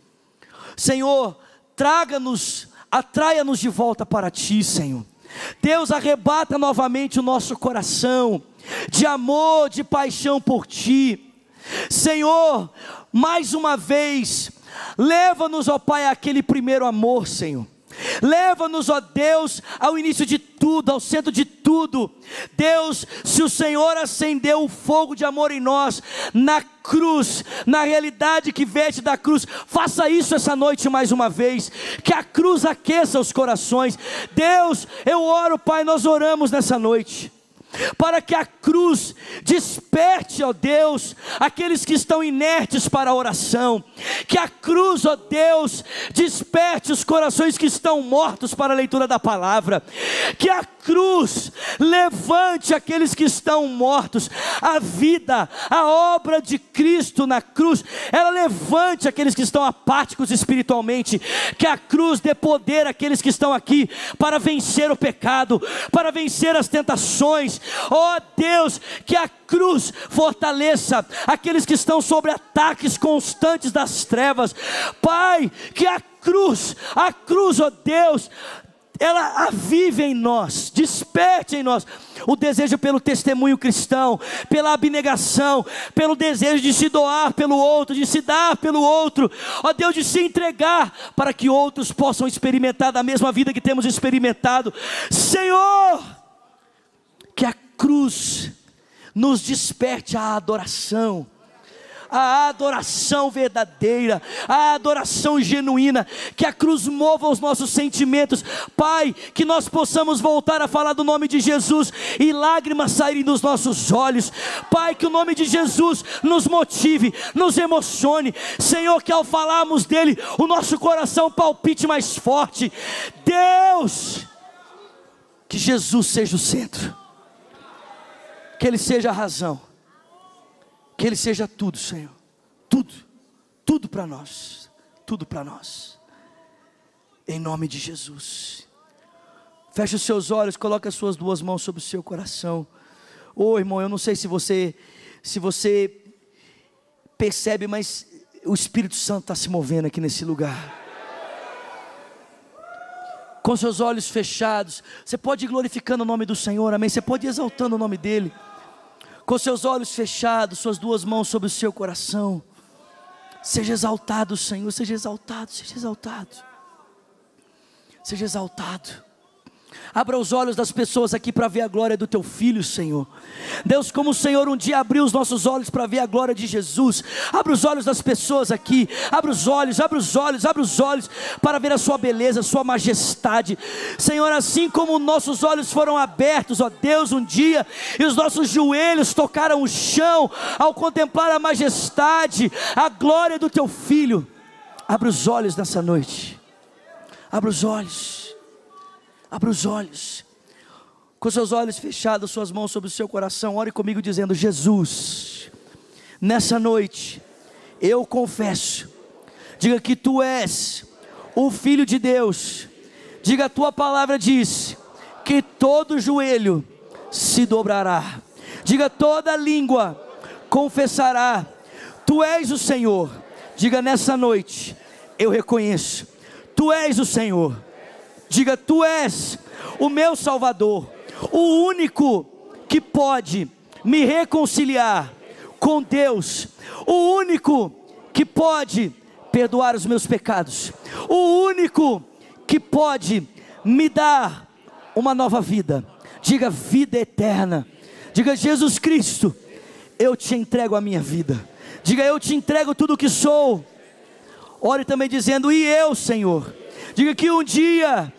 Senhor, traga-nos, atraia-nos de volta para Ti, Senhor. Deus, arrebata novamente o nosso coração de amor, de paixão por Ti. Senhor, mais uma vez, leva-nos, ó Pai, àquele primeiro amor, Senhor. Leva-nos, ó Deus, ao início de tudo, ao centro de tudo. Deus, se o Senhor acendeu o fogo de amor em nós, na cruz, na realidade que veste da cruz, faça isso essa noite mais uma vez, que a cruz aqueça os corações. Deus, eu oro, Pai, nós oramos nessa noite, para que a cruz desperte, ó Deus, aqueles que estão inertes para a oração. Que a cruz, ó Deus, desperte os corações que estão mortos para a leitura da palavra. Que a cruz levante aqueles que estão mortos. A vida, a obra de Cristo na cruz, ela levante aqueles que estão apáticos espiritualmente. Que a cruz dê poder àqueles que estão aqui para vencer o pecado, para vencer as tentações. Ó Deus, que a cruz fortaleça aqueles que estão sob ataques constantes das trevas. Pai, que a cruz, ó Deus, ela avive em nós, desperte em nós o desejo pelo testemunho cristão, pela abnegação, pelo desejo de se doar pelo outro, de se dar pelo outro, ó Deus, de se entregar, para que outros possam experimentar da mesma vida que temos experimentado. Senhor, que a cruz nos desperte a adoração, a adoração verdadeira, a adoração genuína, que a cruz mova os nossos sentimentos, Pai, que nós possamos voltar a falar do nome de Jesus, e lágrimas saírem dos nossos olhos, Pai, que o nome de Jesus nos motive, nos emocione, Senhor, que ao falarmos dele, o nosso coração palpite mais forte, Deus, que Jesus seja o centro, que Ele seja a razão, que Ele seja tudo, Senhor, tudo para nós, em nome de Jesus. Feche os seus olhos, coloque as suas duas mãos sobre o seu coração. Irmão, eu não sei se você percebe, mas o Espírito Santo está se movendo aqui nesse lugar. Com seus olhos fechados, você pode ir glorificando o nome do Senhor, amém? Você pode ir exaltando o nome dEle. Com seus olhos fechados, suas duas mãos sobre o seu coração. Seja exaltado, Senhor, seja exaltado, seja exaltado. Seja exaltado. Abra os olhos das pessoas aqui para ver a glória do teu Filho, Senhor. Deus, como o Senhor um dia abriu os nossos olhos para ver a glória de Jesus, abra os olhos das pessoas aqui, abra os olhos para ver a sua beleza, a sua majestade, Senhor, assim como nossos olhos foram abertos, ó Deus, um dia, e os nossos joelhos tocaram o chão, ao contemplar a majestade, a glória do teu Filho. Abra os olhos nessa noite, abra os olhos, com seus olhos fechados, suas mãos sobre o seu coração, ore comigo dizendo: Jesus, nessa noite, eu confesso, diga que Tu és o Filho de Deus, diga, a Tua palavra diz, que todo joelho se dobrará, diga, toda língua confessará, Tu és o Senhor, diga, nessa noite, eu reconheço, Tu és o Senhor, diga, Tu és o meu Salvador, o único que pode me reconciliar com Deus, o único que pode perdoar os meus pecados, o único que pode me dar uma nova vida, diga, vida eterna, diga, Jesus Cristo, eu te entrego a minha vida, diga, eu te entrego tudo o que sou. Ore também dizendo: e eu, Senhor, diga que um dia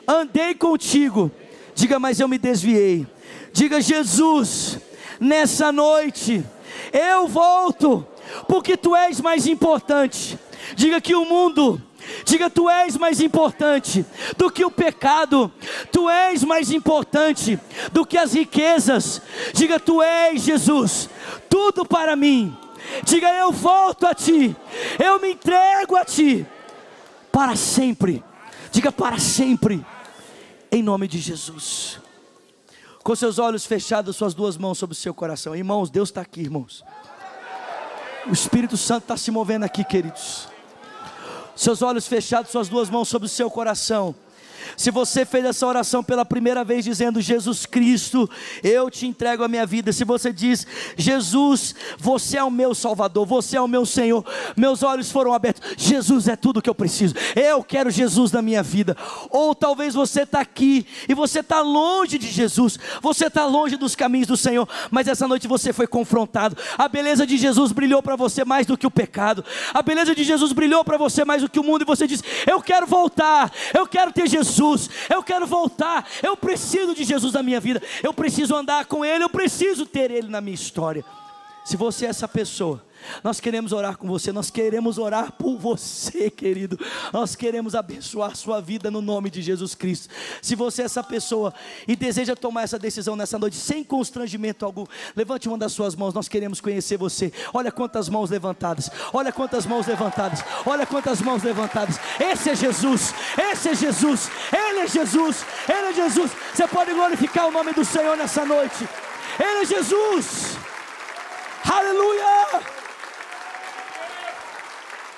andei contigo, diga, mas eu me desviei, diga, Jesus, nessa noite, eu volto, porque Tu és mais importante, diga que o mundo, diga, Tu és mais importante do que o pecado, Tu és mais importante do que as riquezas, diga, Tu és, Jesus, tudo para mim, diga, eu volto a Ti, eu me entrego a Ti, para sempre, diga, para sempre, em nome de Jesus. Com seus olhos fechados, suas duas mãos sobre o seu coração. Irmãos, Deus está aqui, irmãos. O Espírito Santo está se movendo aqui, queridos. Seus olhos fechados, suas duas mãos sobre o seu coração. Se você fez essa oração pela primeira vez dizendo: Jesus Cristo, eu te entrego a minha vida. Se você diz: Jesus, você é o meu Salvador, você é o meu Senhor, meus olhos foram abertos, Jesus é tudo que eu preciso, eu quero Jesus na minha vida. Ou talvez você está aqui e você está longe de Jesus, você está longe dos caminhos do Senhor, mas essa noite você foi confrontado. A beleza de Jesus brilhou para você mais do que o pecado, a beleza de Jesus brilhou para você mais do que o mundo, e você diz: eu quero voltar, eu quero ter Jesus, eu quero voltar, eu preciso de Jesus na minha vida, eu preciso andar com Ele, eu preciso ter Ele na minha história. Se você é essa pessoa, nós queremos orar com você, nós queremos orar por você, querido, nós queremos abençoar sua vida no nome de Jesus Cristo. Se você é essa pessoa e deseja tomar essa decisão nessa noite, sem constrangimento algum, levante uma das suas mãos, nós queremos conhecer você. Olha quantas mãos levantadas, olha quantas mãos levantadas, olha quantas mãos levantadas. Esse é Jesus, esse é Jesus, Ele é Jesus, Ele é Jesus. Você pode glorificar o nome do Senhor nessa noite. Ele é Jesus, aleluia.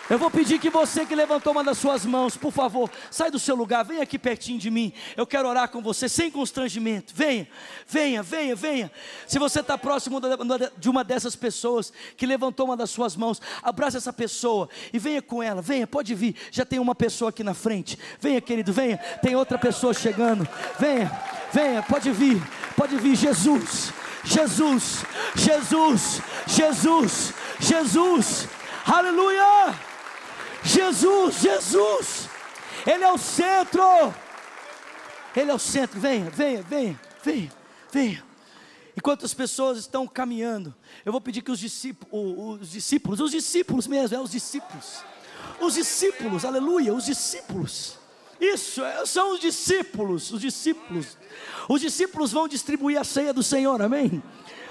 Eu vou pedir que você que levantou uma das suas mãos, por favor, sai do seu lugar, venha aqui pertinho de mim. Eu quero orar com você sem constrangimento. Venha, venha, venha, venha. Se você está próximo de uma dessas pessoas que levantou uma das suas mãos, abraça essa pessoa e venha com ela. Venha, pode vir. Já tem uma pessoa aqui na frente. Venha, querido, venha. Tem outra pessoa chegando. Venha, venha, pode vir. Pode vir, Jesus, Jesus, Jesus, Jesus, Jesus, aleluia, Jesus, Jesus, Ele é o centro, Ele é o centro, venha, venha, venha, venha, venha. Enquanto as pessoas estão caminhando, eu vou pedir que os discípulos mesmo, os discípulos, aleluia, os discípulos, isso, são os discípulos, os discípulos vão distribuir a ceia do Senhor, amém?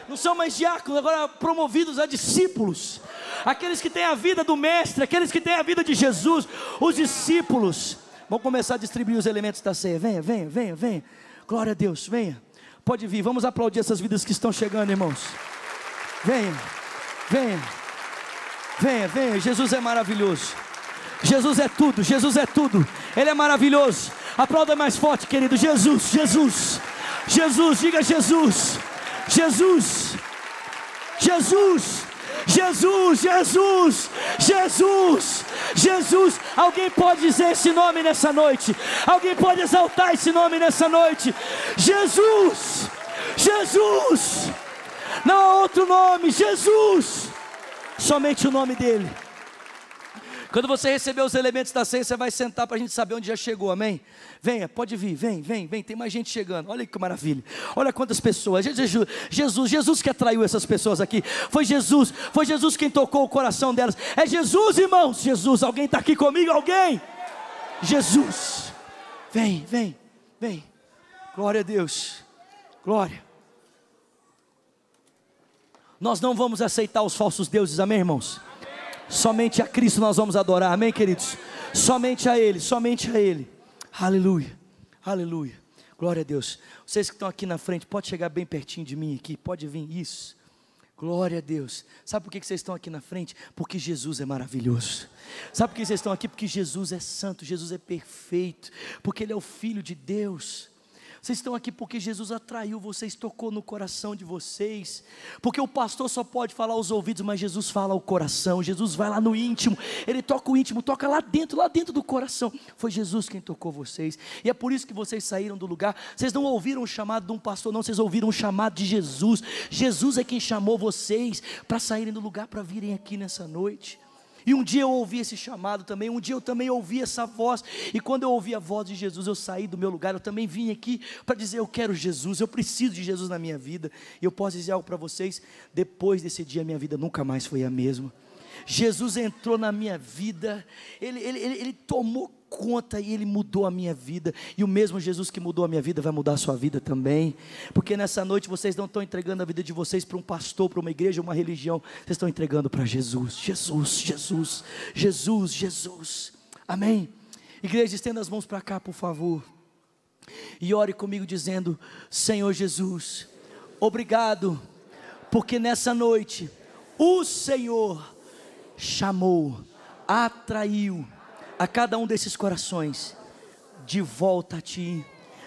Não são mais diáconos, agora promovidos a discípulos, aqueles que têm a vida do mestre, aqueles que têm a vida de Jesus, os discípulos, vão começar a distribuir os elementos da ceia, venha, venha, venha, venha, glória a Deus, venha, pode vir, vamos aplaudir essas vidas que estão chegando, irmãos, venha, venha, venha, venha, Jesus é maravilhoso, Jesus é tudo, Ele é maravilhoso, aplauda mais forte, querido, Jesus, Jesus, Jesus, diga Jesus, Jesus, Jesus, Jesus, Jesus, Jesus, Jesus, alguém pode dizer esse nome nessa noite, alguém pode exaltar esse nome nessa noite, Jesus, Jesus, não há outro nome, Jesus, somente o nome dEle. Quando você receber os elementos da ceia, você vai sentar para a gente saber onde já chegou, amém? Venha, pode vir, vem, tem mais gente chegando, olha que maravilha, olha quantas pessoas, Jesus que atraiu essas pessoas aqui, foi Jesus quem tocou o coração delas, é Jesus, irmãos, Jesus, alguém está aqui comigo, alguém? Jesus, vem, glória a Deus, glória. Nós não vamos aceitar os falsos deuses, amém, irmãos? Somente a Cristo nós vamos adorar, amém, queridos? Somente a Ele, aleluia, aleluia, glória a Deus. Vocês que estão aqui na frente, pode chegar bem pertinho de mim aqui, pode vir, isso, glória a Deus. Sabe por que vocês estão aqui na frente? Porque Jesus é maravilhoso. Sabe por que vocês estão aqui? Porque Jesus é santo, Jesus é perfeito, porque Ele é o Filho de Deus. Vocês estão aqui porque Jesus atraiu vocês, tocou no coração de vocês, porque o pastor só pode falar aos ouvidos, mas Jesus fala ao coração, Jesus vai lá no íntimo, Ele toca o íntimo, toca lá dentro do coração, foi Jesus quem tocou vocês, e é por isso que vocês saíram do lugar, vocês não ouviram o chamado de um pastor não, vocês ouviram o chamado de Jesus, Jesus é quem chamou vocês, para saírem do lugar, para virem aqui nessa noite. E um dia eu ouvi esse chamado também, um dia eu também ouvi essa voz, e quando eu ouvi a voz de Jesus, eu saí do meu lugar, eu também vim aqui para dizer, eu quero Jesus, eu preciso de Jesus na minha vida, e eu posso dizer algo para vocês, depois desse dia, minha vida nunca mais foi a mesma. Jesus entrou na minha vida, Ele tomou conta e Ele mudou a minha vida, e o mesmo Jesus que mudou a minha vida vai mudar a sua vida também, porque nessa noite vocês não estão entregando a vida de vocês para um pastor, para uma igreja, uma religião, vocês estão entregando para Jesus, Jesus, amém? Igreja, estenda as mãos para cá, por favor, e ore comigo dizendo, Senhor Jesus, obrigado, porque nessa noite, o Senhor chamou, atraiu a cada um desses corações de volta a Ti.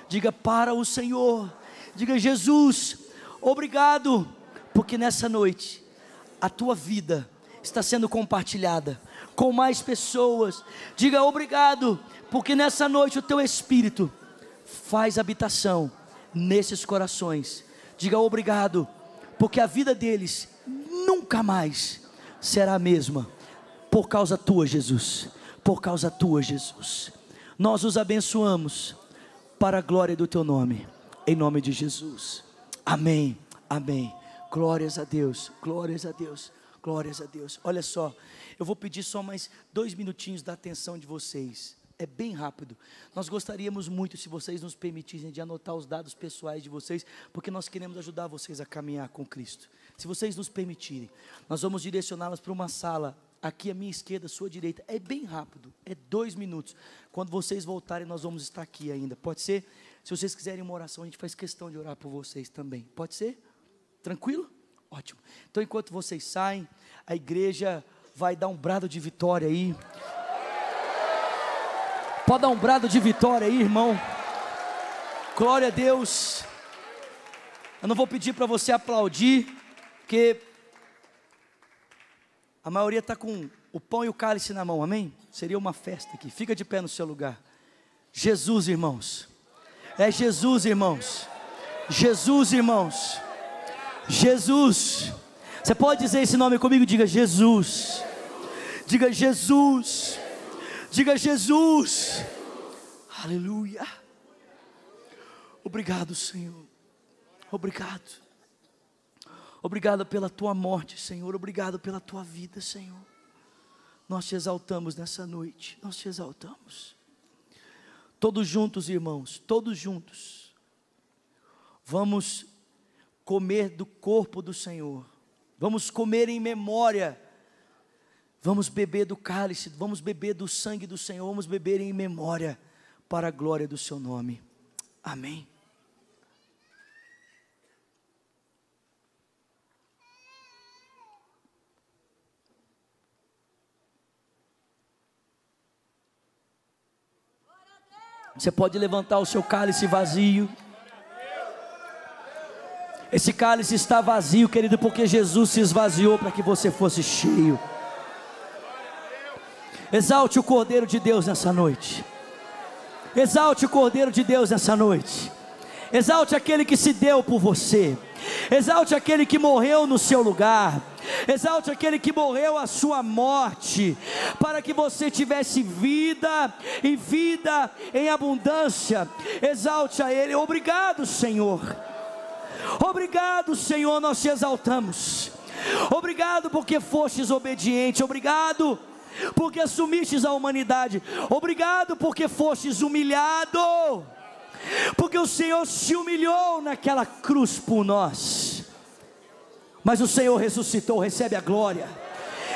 Diga para o Senhor, diga Jesus, obrigado, porque nessa noite a Tua vida está sendo compartilhada com mais pessoas. Diga obrigado, porque nessa noite o Teu Espírito faz habitação nesses corações. Diga obrigado, porque a vida deles nunca mais será a mesma, por causa Tua, Jesus, por causa Tua, Jesus. Nós os abençoamos para a glória do Teu nome, em nome de Jesus, amém, amém. Glórias a Deus, glórias a Deus, glórias a Deus. Olha só, eu vou pedir só mais 2 minutinhos da atenção de vocês, é bem rápido. Nós gostaríamos muito, se vocês nos permitissem, de anotar os dados pessoais de vocês, porque nós queremos ajudar vocês a caminhar com Cristo. Se vocês nos permitirem, nós vamos direcioná-las para uma sala aqui à minha esquerda, à sua direita, é bem rápido, é 2 minutos, quando vocês voltarem nós vamos estar aqui ainda, pode ser? Se vocês quiserem uma oração, a gente faz questão de orar por vocês também, pode ser? Tranquilo? Ótimo. Então enquanto vocês saem, a igreja vai dar um brado de vitória aí, pode dar um brado de vitória aí, irmão, glória a Deus. Eu não vou pedir para você aplaudir, porque a maioria está com o pão e o cálice na mão, amém? Seria uma festa aqui, fica de pé no seu lugar. Jesus, irmãos, é Jesus, irmãos, Jesus, irmãos, Jesus, Você pode dizer esse nome comigo? Diga Jesus. Diga Jesus. Diga Jesus. Aleluia. Obrigado, Senhor. Obrigado. Obrigado pela tua morte, Senhor. Obrigado pela tua vida, Senhor. Nós te exaltamos nessa noite. Nós te exaltamos. Todos juntos, irmãos, todos juntos. Vamos comer do corpo do Senhor. Vamos comer em memória. Vamos beber do cálice. Vamos beber do sangue do Senhor. Vamos beber em memória para a glória do seu nome. Amém. Você pode levantar o seu cálice vazio. Esse cálice está vazio, querido, porque Jesus se esvaziou para que você fosse cheio. Exalte o Cordeiro de Deus nessa noite. Exalte o Cordeiro de Deus nessa noite. Exalte aquele que se deu por você. Exalte aquele que morreu no seu lugar. Exalte aquele que morreu a sua morte, para que você tivesse vida e vida em abundância. Exalte a Ele. Obrigado, Senhor. Obrigado, Senhor, nós te exaltamos. Obrigado porque fostes obediente. Obrigado porque assumistes a humanidade. Obrigado porque fostes humilhado, porque o Senhor se humilhou naquela cruz por nós. Mas o Senhor ressuscitou. Recebe a glória,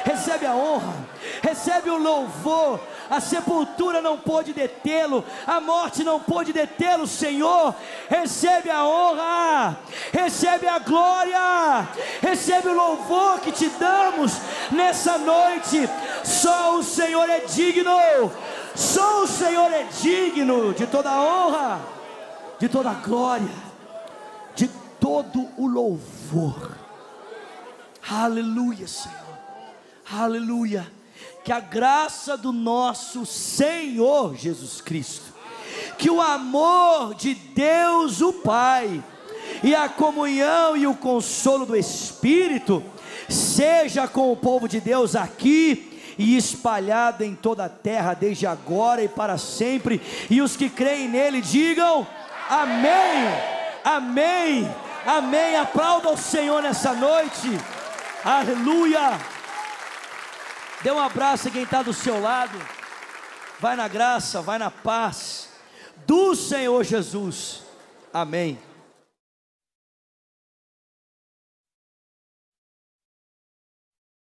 recebe a honra, recebe o louvor. A sepultura não pôde detê-lo, a morte não pôde detê-lo. Senhor, recebe a honra, recebe a glória, recebe o louvor que te damos nessa noite. Só o Senhor é digno, só o Senhor é digno de toda a honra, de toda a glória, de todo o louvor. Aleluia, Senhor, aleluia. Que a graça do nosso Senhor Jesus Cristo, que o amor de Deus o Pai, e a comunhão e o consolo do Espírito, seja com o povo de Deus aqui e espalhado em toda a terra, desde agora e para sempre. E os que creem nele digam amém, amém, amém. Aplauda o Senhor nessa noite, aleluia. Dê um abraço a quem está do seu lado. Vai na graça, vai na paz do Senhor Jesus. Amém.